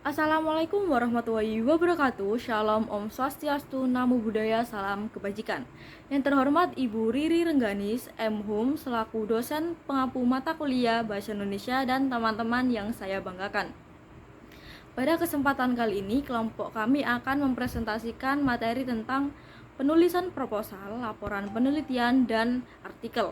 Assalamualaikum warahmatullahi wabarakatuh. Shalom, Om Swastiastu, Namo Buddhaya, Salam Kebajikan. Yang terhormat Ibu Riri Rengganis, M.Hum, selaku dosen pengampu mata kuliah Bahasa Indonesia dan teman-teman yang saya banggakan. Pada kesempatan kali ini, kelompok kami akan mempresentasikan materi tentang penulisan proposal, laporan penelitian, dan artikel.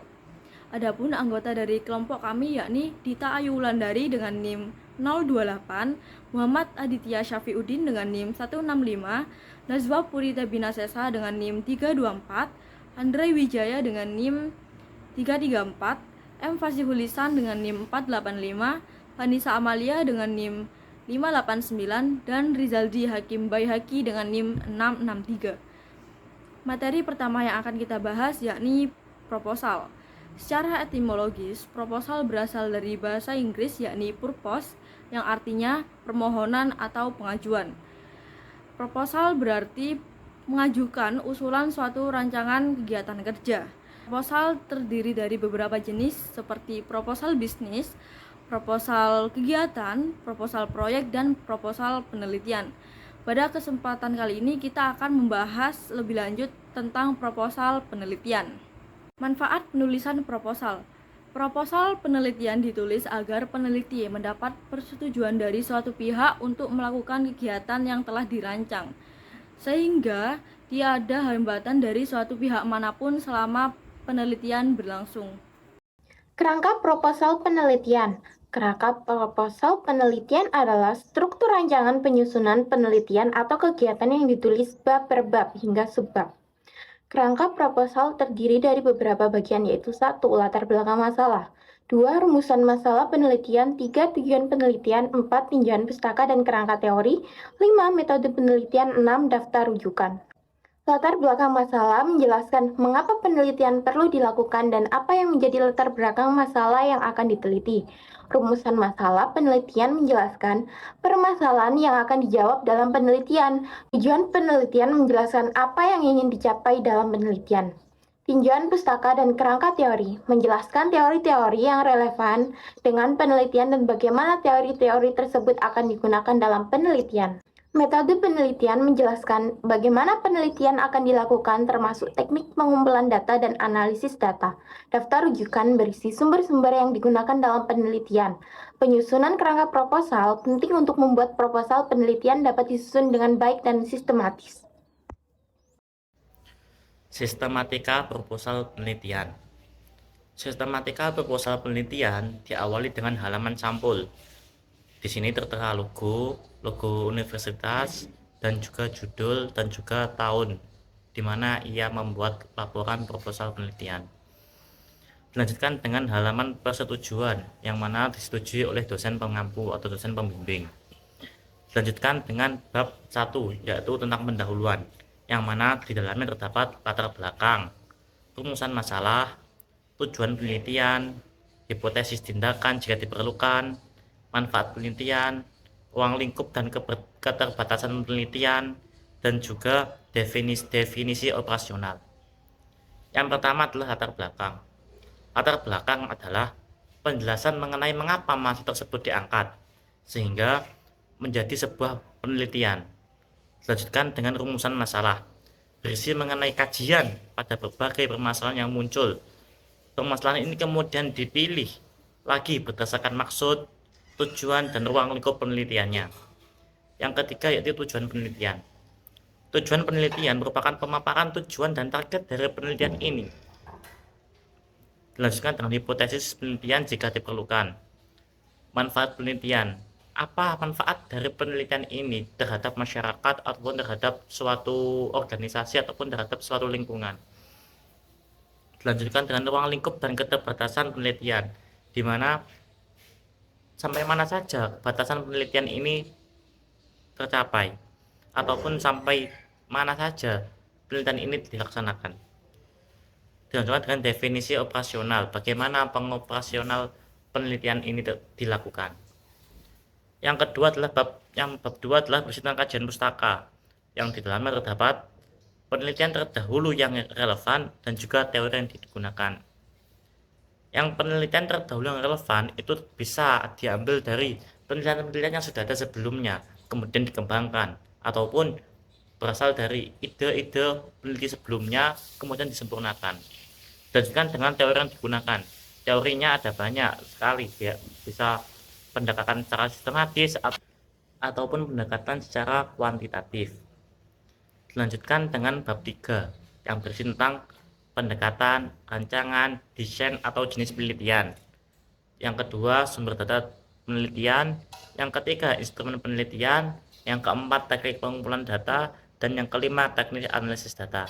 Adapun anggota dari kelompok kami yakni Dita Ayu Wulandari dengan NIM 028, Muhammad Aditya Syafiuddin dengan NIM 165, Nazwa Purita Binasesa dengan NIM 324, Andre Wijaya dengan NIM 334, M Fasihulisan dengan NIM 485, Vanessa Amalia dengan NIM 589, dan Rizaldi Hakim Baihaki dengan NIM 663. Materi pertama yang akan kita bahas yakni proposal. Secara etimologis, proposal berasal dari bahasa Inggris yakni purpose yang artinya permohonan atau pengajuan. Proposal berarti mengajukan usulan suatu rancangan kegiatan kerja. Proposal terdiri dari beberapa jenis seperti proposal bisnis, proposal kegiatan, proposal proyek, dan proposal penelitian. Pada kesempatan kali ini kita akan membahas lebih lanjut tentang proposal penelitian. Manfaat penulisan proposal. Proposal penelitian ditulis agar peneliti mendapat persetujuan dari suatu pihak untuk melakukan kegiatan yang telah dirancang, sehingga tiada hambatan dari suatu pihak manapun selama penelitian berlangsung. Kerangka proposal penelitian. Kerangka proposal penelitian adalah struktur rancangan penyusunan penelitian atau kegiatan yang ditulis bab per bab hingga subbab. Kerangka proposal terdiri dari beberapa bagian yaitu 1. Latar belakang masalah, 2. Rumusan masalah penelitian, 3. Tujuan penelitian, 4. Tinjauan pustaka dan kerangka teori, 5. Metode penelitian, 6. Daftar rujukan. Latar belakang masalah menjelaskan mengapa penelitian perlu dilakukan dan apa yang menjadi latar belakang masalah yang akan diteliti. Rumusan masalah penelitian menjelaskan permasalahan yang akan dijawab dalam penelitian. Tujuan penelitian menjelaskan apa yang ingin dicapai dalam penelitian. Tinjauan pustaka dan kerangka teori menjelaskan teori-teori yang relevan dengan penelitian dan bagaimana teori-teori tersebut akan digunakan dalam penelitian. Metode penelitian menjelaskan bagaimana penelitian akan dilakukan termasuk teknik pengumpulan data dan analisis data. Daftar rujukan berisi sumber-sumber yang digunakan dalam penelitian. Penyusunan kerangka proposal penting untuk membuat proposal penelitian dapat disusun dengan baik dan sistematis. Sistematika proposal penelitian. Sistematika proposal penelitian diawali dengan halaman sampul. Di sini tertera logo universitas, dan juga judul dan juga tahun di mana ia membuat laporan proposal penelitian. Dilanjutkan dengan halaman persetujuan yang mana disetujui oleh dosen pengampu atau dosen pembimbing. Dilanjutkan dengan bab 1 yaitu tentang pendahuluan yang mana di dalamnya terdapat latar belakang, rumusan masalah, tujuan penelitian, hipotesis tindakan jika diperlukan, manfaat penelitian, ruang lingkup dan keterbatasan penelitian, dan juga definisi operasional. Yang pertama adalah latar belakang. Latar belakang adalah penjelasan mengenai mengapa masalah tersebut diangkat, sehingga menjadi sebuah penelitian. Dilanjutkan dengan rumusan masalah, berisi mengenai kajian pada berbagai permasalahan yang muncul. Permasalahan ini kemudian dipilih lagi berdasarkan maksud, tujuan, dan ruang lingkup penelitiannya. Yang ketiga yaitu tujuan penelitian. Tujuan penelitian merupakan pemaparan tujuan dan target dari penelitian ini. Dilanjutkan dengan hipotesis penelitian jika diperlukan. Manfaat penelitian. Apa manfaat dari penelitian ini terhadap masyarakat ataupun terhadap suatu organisasi ataupun terhadap suatu lingkungan. Dilanjutkan dengan ruang lingkup dan keterbatasan penelitian, di mana sampai mana saja batasan penelitian ini tercapai ataupun sampai mana saja penelitian ini dilaksanakan. Dilanjutkan dengan definisi operasional, bagaimana pengoperasional penelitian ini dilakukan. Yang kedua adalah bab 2 adalah berisi tentang kajian pustaka yang di dalamnya terdapat penelitian terdahulu yang relevan dan juga teori yang digunakan. Yang penelitian terdahulu yang relevan itu bisa diambil dari penelitian-penelitian yang sudah ada sebelumnya, kemudian dikembangkan, ataupun berasal dari ide-ide peneliti sebelumnya kemudian disempurnakan. Dilanjutkan dengan teori yang digunakan. Teorinya ada banyak sekali, ya, bisa pendekatan secara sistematis ataupun pendekatan secara kuantitatif. Dilanjutkan dengan bab 3 yang berisi tentang pendekatan, rancangan, desain atau jenis penelitian. Yang kedua, sumber data penelitian. Yang ketiga, instrumen penelitian. Yang keempat, teknik pengumpulan data. Dan yang kelima, teknik analisis data.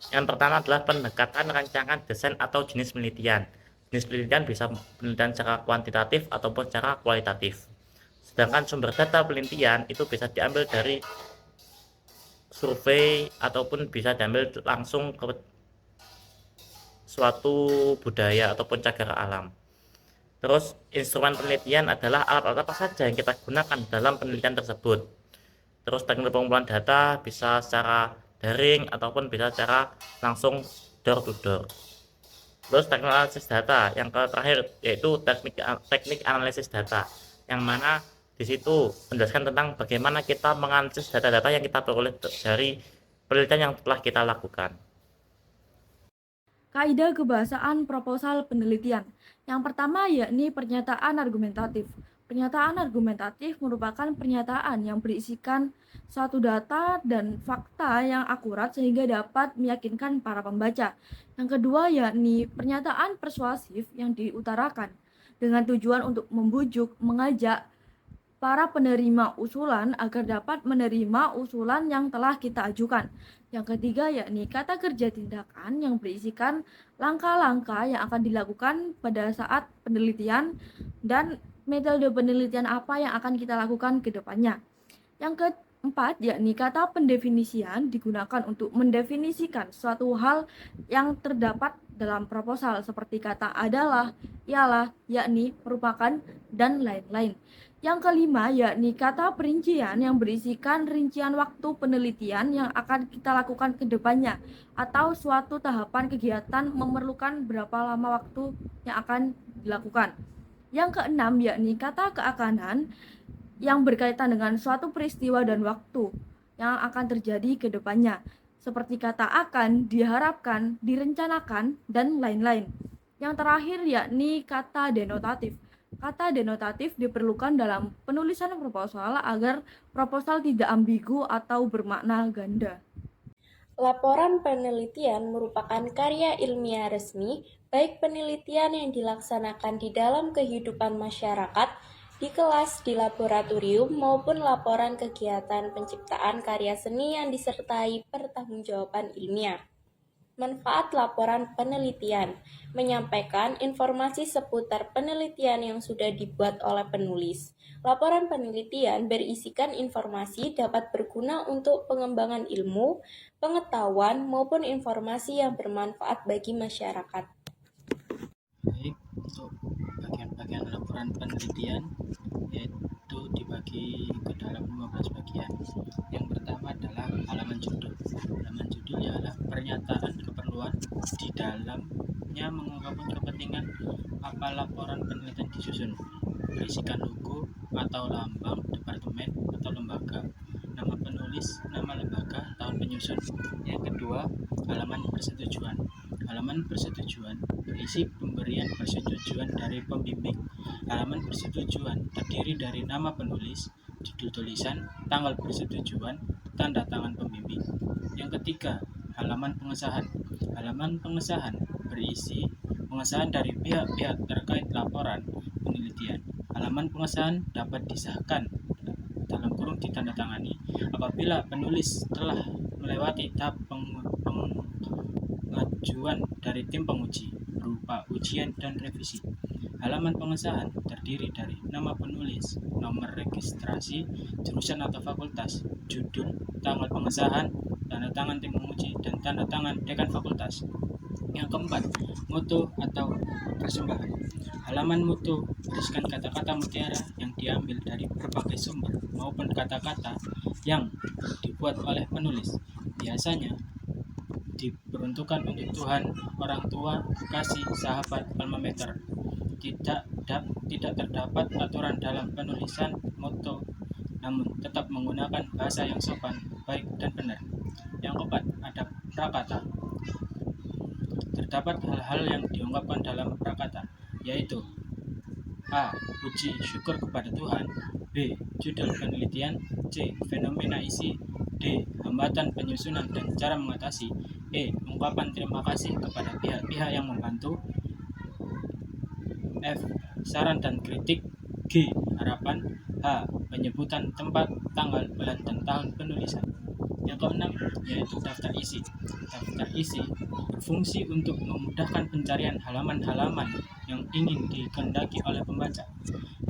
Yang pertama adalah pendekatan, rancangan, desain atau jenis penelitian. Jenis penelitian bisa penelitian secara kuantitatif ataupun secara kualitatif. Sedangkan sumber data penelitian itu bisa diambil dari survei ataupun bisa diambil langsung ke suatu budaya ataupun cagar alam. Terus instrumen penelitian adalah alat-alat apa saja yang kita gunakan dalam penelitian tersebut. Terus teknik pengumpulan data bisa secara daring ataupun bisa secara langsung door to door. Terus teknik analisis data yang terakhir yaitu teknik analisis data, yang mana di situ menjelaskan tentang bagaimana kita menganalisis data-data yang kita peroleh dari penelitian yang telah kita lakukan. Kaidah kebahasaan proposal penelitian. Yang pertama yakni pernyataan argumentatif. Pernyataan argumentatif merupakan pernyataan yang berisikan suatu data dan fakta yang akurat sehingga dapat meyakinkan para pembaca. Yang kedua yakni pernyataan persuasif yang diutarakan dengan tujuan untuk membujuk, mengajak para penerima usulan agar dapat menerima usulan yang telah kita ajukan. Yang ketiga yakni kata kerja tindakan yang berisikan langkah-langkah yang akan dilakukan pada saat penelitian dan metode penelitian apa yang akan kita lakukan ke depannya. Yang keempat yakni kata pendefinisian digunakan untuk mendefinisikan suatu hal yang terdapat dalam proposal seperti kata adalah, ialah, yakni, merupakan, dan lain-lain. Yang kelima yakni kata perincian yang berisikan rincian waktu penelitian yang akan kita lakukan ke depannya atau suatu tahapan kegiatan memerlukan berapa lama waktu yang akan dilakukan. Yang keenam yakni kata keakanan yang berkaitan dengan suatu peristiwa dan waktu yang akan terjadi ke depannya, seperti kata akan, diharapkan, direncanakan, dan lain-lain. Yang terakhir yakni kata denotatif. Kata denotatif diperlukan dalam penulisan proposal agar proposal tidak ambigu atau bermakna ganda. Laporan penelitian merupakan karya ilmiah resmi, baik penelitian yang dilaksanakan di dalam kehidupan masyarakat, di kelas, di laboratorium, maupun laporan kegiatan penciptaan karya seni yang disertai pertanggungjawaban ilmiah. Manfaat laporan penelitian: menyampaikan informasi seputar penelitian yang sudah dibuat oleh penulis. Laporan penelitian berisikan informasi dapat berguna untuk pengembangan ilmu, pengetahuan, maupun informasi yang bermanfaat bagi masyarakat. Baik, untuk bagian-bagian laporan penelitian yaitu dibagi ke dalam 15 bagian. Yang pertama adalah halaman judul. Halaman judul ialah pernyataan keperluan, di dalamnya mengungkapkan kepentingan apa laporan penelitian disusun, berisikan logo atau lambang departemen atau lembaga, nama penulis, nama lembaga, tahun penyusun. Yang kedua, halaman persetujuan. Halaman persetujuan berisi pemberian persetujuan dari pembimbing. Halaman persetujuan terdiri dari nama penulis, judul tulisan, tanggal persetujuan, tanda tangan pembimbing. Yang ketiga, halaman pengesahan. Halaman pengesahan berisi pengesahan dari pihak-pihak terkait laporan penelitian. Halaman pengesahan dapat disahkan dalam kurung ditandatangani apabila penulis telah melewati tahap pengajuan dari tim penguji berupa ujian dan revisi. Halaman pengesahan terdiri dari nama penulis, nomor registrasi, jurusan atau fakultas, judul, tanggal pengesahan, tanda tangan tim penguji, dan tanda tangan dekan fakultas. Yang keempat, mutu atau persembahan. Halaman mutu berisikan kata-kata mutiara yang diambil dari berbagai sumber maupun kata-kata yang dibuat oleh penulis. Biasanya diperuntukkan untuk Tuhan, orang tua, kasih, sahabat, alma mater. Tidak terdapat aturan dalam penulisan moto namun tetap menggunakan bahasa yang sopan, baik, dan benar. Yang keempat, ada prakata. Terdapat hal-hal yang diungkapkan dalam prakata, yaitu A. Puji syukur kepada Tuhan. B. Judul penelitian. C. Fenomena isi. D. Hambatan penyusunan dan cara mengatasi. E. Ungkapan terima kasih kepada pihak-pihak yang membantu. F. Saran dan kritik. G. Harapan. H. Penyebutan tempat, tanggal, bulan, dan tahun penulisan. Yang keenam, yaitu daftar isi. Daftar isi berfungsi untuk memudahkan pencarian halaman-halaman yang ingin dikehendaki oleh pembaca.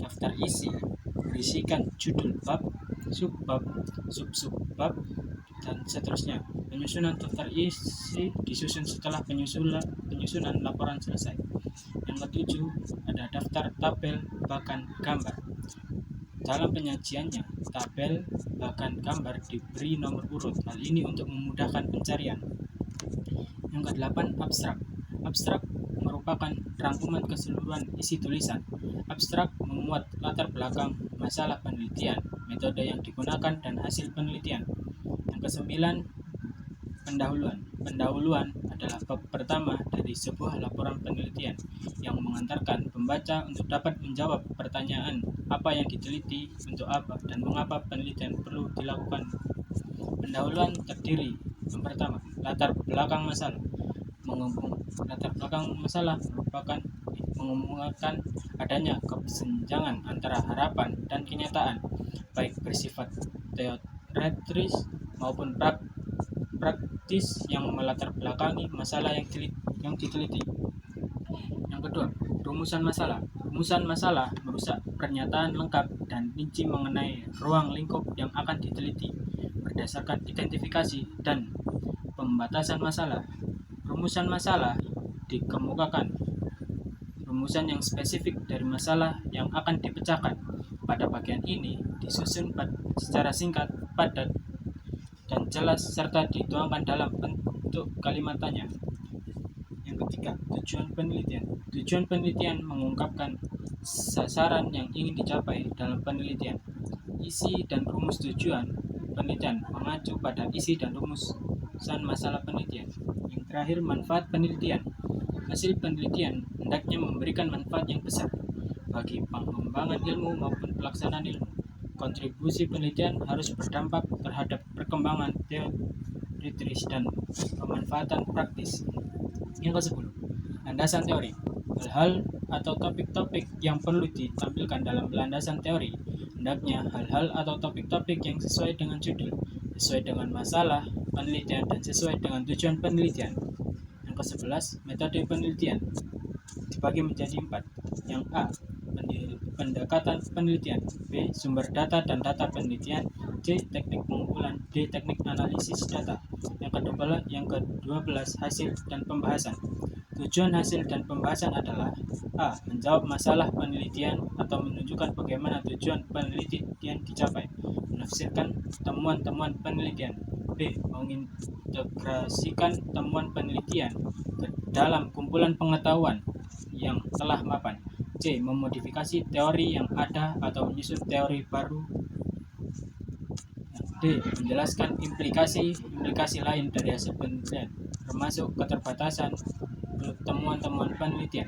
Daftar isi berisikan judul bab, subbab, sub-subbab, dan seterusnya. Penyusunan daftar isi disusun setelah penyusunan laporan selesai. Yang ketujuh, ada daftar tabel, bahkan gambar. Dalam penyajiannya, tabel, bahkan gambar diberi nomor urut. Hal ini untuk memudahkan pencarian. Yang kedelapan, abstrak. Abstrak merupakan rangkuman keseluruhan isi tulisan. Abstrak memuat latar belakang masalah penelitian, metode yang digunakan, dan hasil penelitian. Yang kesembilan, pendahuluan. Pendahuluan adalah bab pertama dari sebuah laporan penelitian yang mengantarkan pembaca untuk dapat menjawab pertanyaan apa yang diteliti, untuk apa, dan mengapa penelitian perlu dilakukan. Pendahuluan terdiri, yang pertama, latar belakang masalah. Latar belakang masalah merupakan mengumumkan adanya kesenjangan antara harapan dan kenyataan, baik bersifat teoretis maupun praktis yang melatar belakangi masalah yang diteliti. Yang kedua, rumusan masalah. Rumusan masalah merusak pernyataan lengkap dan rinci mengenai ruang lingkup yang akan diteliti berdasarkan identifikasi dan pembatasan masalah. Rumusan masalah dikemukakan. Rumusan yang spesifik dari masalah yang akan dipecahkan. Pada bagian ini disusun secara singkat, padat, dan jelas serta dituangkan dalam bentuk kalimatnya. Yang ketiga, tujuan penelitian. Tujuan penelitian mengungkapkan sasaran yang ingin dicapai dalam penelitian. Isi dan rumus tujuan penelitian mengacu pada isi dan rumusan masalah penelitian. Yang terakhir, manfaat penelitian. Hasil penelitian hendaknya memberikan manfaat yang besar bagi pengembangan ilmu maupun pelaksanaan ilmu. Kontribusi penelitian harus berdampak terhadap perkembangan teoritis dan pemanfaatan praktis. Yang ke-10, landasan teori. Hal-hal atau topik-topik yang perlu ditampilkan dalam landasan teori. Hendaknya hal-hal atau topik-topik yang sesuai dengan judul, sesuai dengan masalah penelitian, dan sesuai dengan tujuan penelitian. Yang ke-11, metode penelitian dibagi menjadi 4. Yang A, pendekatan penelitian. B, sumber data dan data penelitian. C, teknik pengumpulan. D, teknik analisis data. Yang ke-12, hasil dan pembahasan. Tujuan hasil dan pembahasan adalah A, menjawab masalah penelitian atau menunjukkan bagaimana tujuan penelitian dicapai, menafsirkan temuan-temuan penelitian. B, mengintegrasikan temuan penelitian ke dalam kumpulan pengetahuan yang telah mapan. C, memodifikasi teori yang ada atau menyusun teori baru. D, menjelaskan implikasi lain dari hasil penelitian, termasuk keterbatasan temuan-temuan penelitian.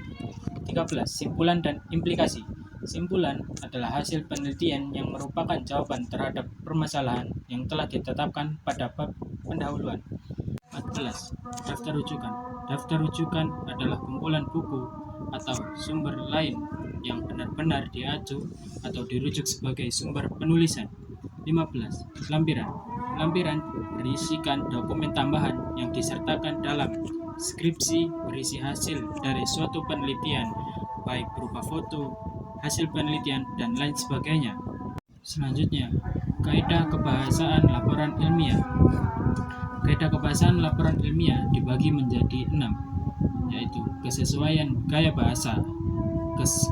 13. Simpulan dan implikasi. Simpulan adalah hasil penelitian yang merupakan jawaban terhadap permasalahan yang telah ditetapkan pada bab pendahuluan. 14. Daftar rujukan. Daftar rujukan adalah kumpulan buku atau sumber lain yang benar-benar diacu atau dirujuk sebagai sumber penulisan. 15. Lampiran. Lampiran berisikan dokumen tambahan yang disertakan dalam skripsi, berisi hasil dari suatu penelitian, baik berupa foto, hasil penelitian, dan lain sebagainya. Selanjutnya, kaidah kebahasaan laporan ilmiah. Kaidah kebahasaan laporan ilmiah dibagi menjadi 6, yaitu kesesuaian gaya bahasa,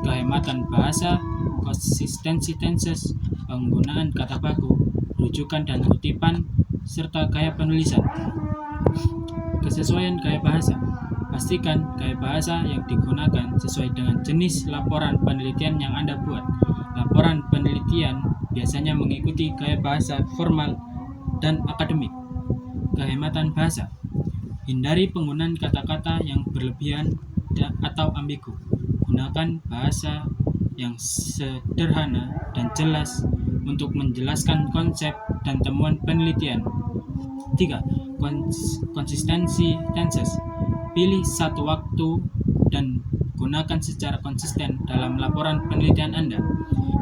kehematan bahasa, konsistensi tenses, penggunaan kata baku, rujukan dan kutipan, serta gaya penulisan. Kesesuaian gaya bahasa. Pastikan gaya bahasa yang digunakan sesuai dengan jenis laporan penelitian yang Anda buat. Laporan penelitian biasanya mengikuti gaya bahasa formal dan akademik. Kehematan bahasa. Hindari penggunaan kata-kata yang berlebihan atau ambigu. Gunakan bahasa yang sederhana dan jelas untuk menjelaskan konsep dan temuan penelitian. 3. Konsistensi tenses. Pilih satu waktu dan gunakan secara konsisten dalam laporan penelitian Anda.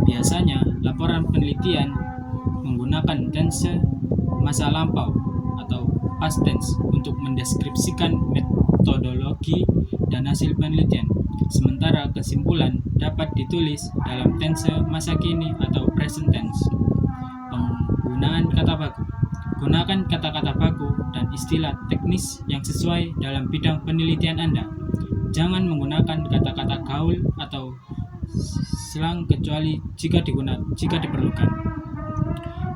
Biasanya, laporan penelitian menggunakan tense masa lampau atau past tense untuk mendeskripsikan metodologi dan hasil penelitian, sementara kesimpulan dapat ditulis dalam tense masa kini atau present tense. Penggunaan kata baku. Gunakan kata-kata baku dan istilah teknis yang sesuai dalam bidang penelitian Anda. Jangan menggunakan kata-kata gaul atau slang kecuali jika diperlukan.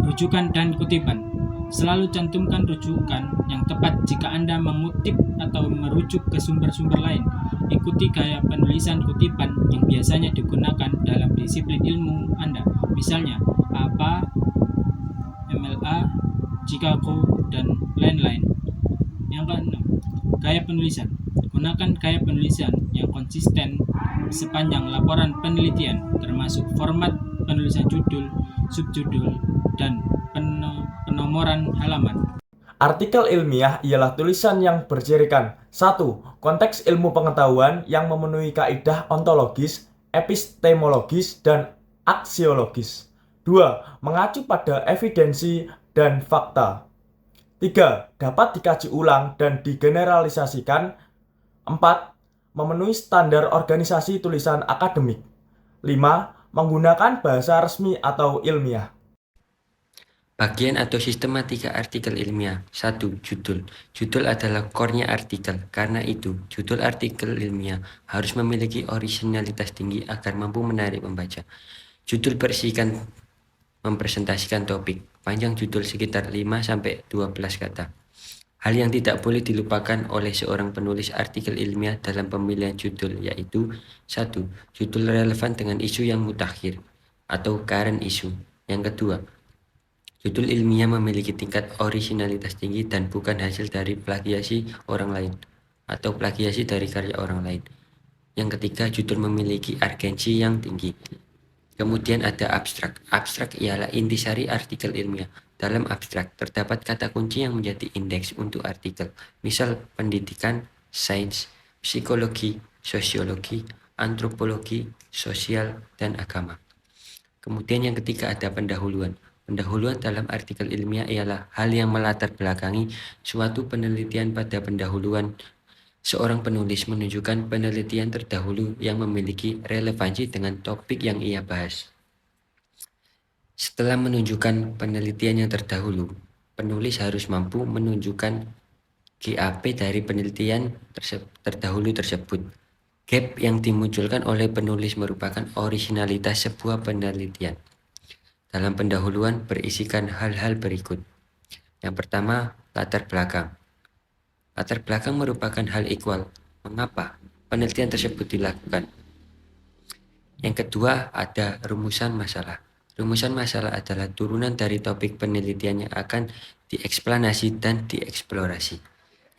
Rujukan dan kutipan. Selalu cantumkan rujukan yang tepat jika Anda mengutip atau merujuk ke sumber-sumber lain. Ikuti gaya penulisan kutipan yang biasanya digunakan dalam disiplin ilmu Anda. Misalnya, APA, MLA, Chicago, dan lain-lain. Yang keenam, gaya penulisan. Gunakan gaya penulisan yang konsisten sepanjang laporan penelitian, termasuk format penulisan judul, subjudul, dan penomoran halaman. Artikel ilmiah ialah tulisan yang bercirikan 1. Konteks ilmu pengetahuan yang memenuhi kaidah ontologis, epistemologis, dan aksiologis. 2. Mengacu pada evidensi dan fakta. 3. Dapat dikaji ulang dan digeneralisasikan. 4. Memenuhi standar organisasi tulisan akademik. 5. Menggunakan bahasa resmi atau ilmiah. Bagian atau sistematika artikel ilmiah. 1. Judul. Judul adalah core-nya artikel. Karena itu, judul artikel ilmiah harus memiliki orisinalitas tinggi agar mampu menarik pembaca. Judul berisikan mempresentasikan topik. Panjang judul sekitar 5-12 kata. Hal yang tidak boleh dilupakan oleh seorang penulis artikel ilmiah dalam pemilihan judul yaitu 1. Judul relevan dengan isu yang mutakhir atau current issue. Yang kedua, judul ilmiah memiliki tingkat orisinalitas tinggi dan bukan hasil dari plagiasi orang lain atau plagiasi dari karya orang lain. Yang ketiga, judul memiliki urgensi yang tinggi. Kemudian ada abstrak. Abstrak ialah intisari artikel ilmiah. Dalam abstrak terdapat kata kunci yang menjadi indeks untuk artikel. Misal pendidikan, sains, psikologi, sosiologi, antropologi, sosial, dan agama. Kemudian yang ketiga ada pendahuluan. Pendahuluan dalam artikel ilmiah ialah hal yang melatar belakangi suatu penelitian. Pada pendahuluan, seorang penulis menunjukkan penelitian terdahulu yang memiliki relevansi dengan topik yang ia bahas. Setelah menunjukkan penelitian yang terdahulu, penulis harus mampu menunjukkan GAP dari penelitian terdahulu tersebut. Gap yang dimunculkan oleh penulis merupakan orisinalitas sebuah penelitian. Dalam pendahuluan berisikan hal-hal berikut. Yang pertama, latar belakang. Latar belakang merupakan hal ikhwal. Mengapa penelitian tersebut dilakukan? Yang kedua, ada rumusan masalah. Rumusan masalah adalah turunan dari topik penelitian yang akan dieksplanasi dan dieksplorasi.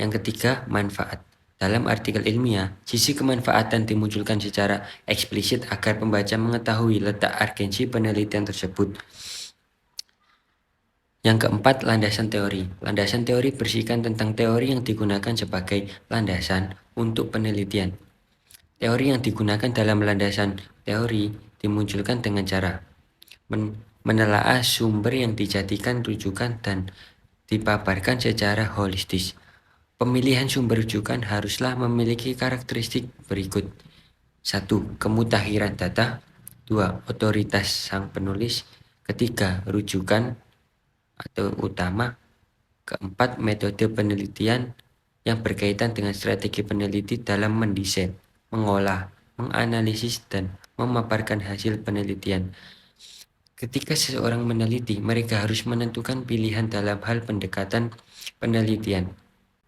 Yang ketiga, manfaat. Dalam artikel ilmiah, sisi kemanfaatan dimunculkan secara eksplisit agar pembaca mengetahui letak urgensi penelitian tersebut. Yang keempat, landasan teori. Landasan teori berisikan tentang teori yang digunakan sebagai landasan untuk penelitian. Teori yang digunakan dalam landasan teori dimunculkan dengan cara menelaah sumber yang dijadikan rujukan dan dipaparkan secara holistis. Pemilihan sumber rujukan haruslah memiliki karakteristik berikut. 1. Kemutakhiran data. 2. Otoritas sang penulis. 3. Rujukan atau utama. 4. Metode penelitian yang berkaitan dengan strategi peneliti dalam mendesain, mengolah, menganalisis, dan memaparkan hasil penelitian. Ketika seseorang meneliti, mereka harus menentukan pilihan dalam hal pendekatan penelitian.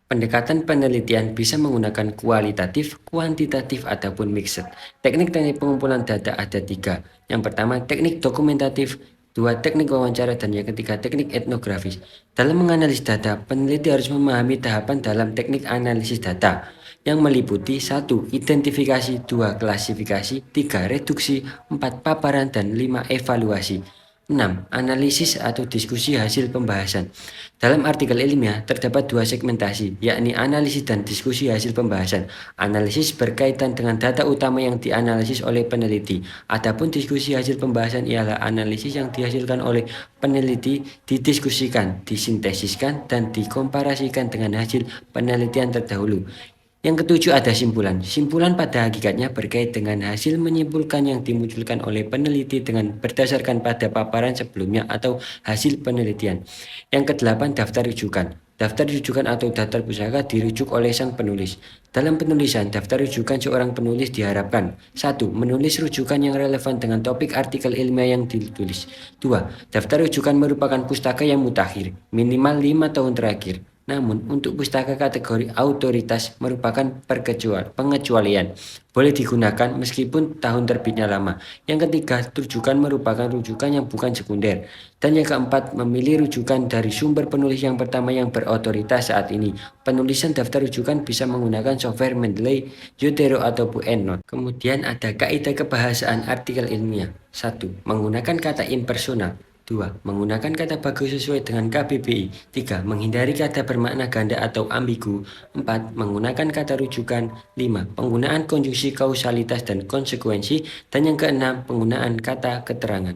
Pendekatan penelitian bisa menggunakan kualitatif, kuantitatif, ataupun mixed. Teknik-teknik pengumpulan data ada 3. Yang pertama, teknik dokumentatif, 2. Teknik wawancara, dan yang ketiga teknik etnografis. Dalam menganalisis data, peneliti harus memahami tahapan dalam teknik analisis data yang meliputi 1. Identifikasi, 2. Klasifikasi, 3. Reduksi, 4. Paparan, dan 5. Evaluasi. 6. Analisis atau diskusi hasil pembahasan. Dalam artikel ilmiah terdapat 2 segmentasi, yakni analisis dan diskusi hasil pembahasan. Analisis berkaitan dengan data utama yang dianalisis oleh peneliti. Adapun diskusi hasil pembahasan ialah analisis yang dihasilkan oleh peneliti didiskusikan, disintesiskan, dan dikomparasikan dengan hasil penelitian terdahulu. Yang ketujuh ada simpulan. Simpulan pada hakikatnya berkait dengan hasil menyimpulkan yang dimunculkan oleh peneliti dengan berdasarkan pada paparan sebelumnya atau hasil penelitian. Yang kedelapan daftar rujukan. Daftar rujukan atau daftar pusaka dirujuk oleh sang penulis. Dalam penulisan, daftar rujukan seorang penulis diharapkan 1. Menulis rujukan yang relevan dengan topik artikel ilmiah yang ditulis. 2. Daftar rujukan merupakan pustaka yang mutakhir, minimal 5 tahun terakhir. Namun, untuk pustaka kategori autoritas merupakan pengecualian. Boleh digunakan meskipun tahun terbitnya lama. Yang ketiga, rujukan merupakan rujukan yang bukan sekunder. Dan yang keempat, memilih rujukan dari sumber penulis yang pertama yang berotoritas saat ini. Penulisan daftar rujukan bisa menggunakan software Mendeley, Zotero, ataupun EndNote. Kemudian ada kaidah kebahasaan artikel ilmiah. 1. Menggunakan kata impersonal. 2. Menggunakan kata baku sesuai dengan KBBI. 3. Menghindari kata bermakna ganda atau ambigu. 4. Menggunakan kata rujukan. 5. Penggunaan konjungsi kausalitas dan konsekuensi. Dan yang keenam, penggunaan kata keterangan.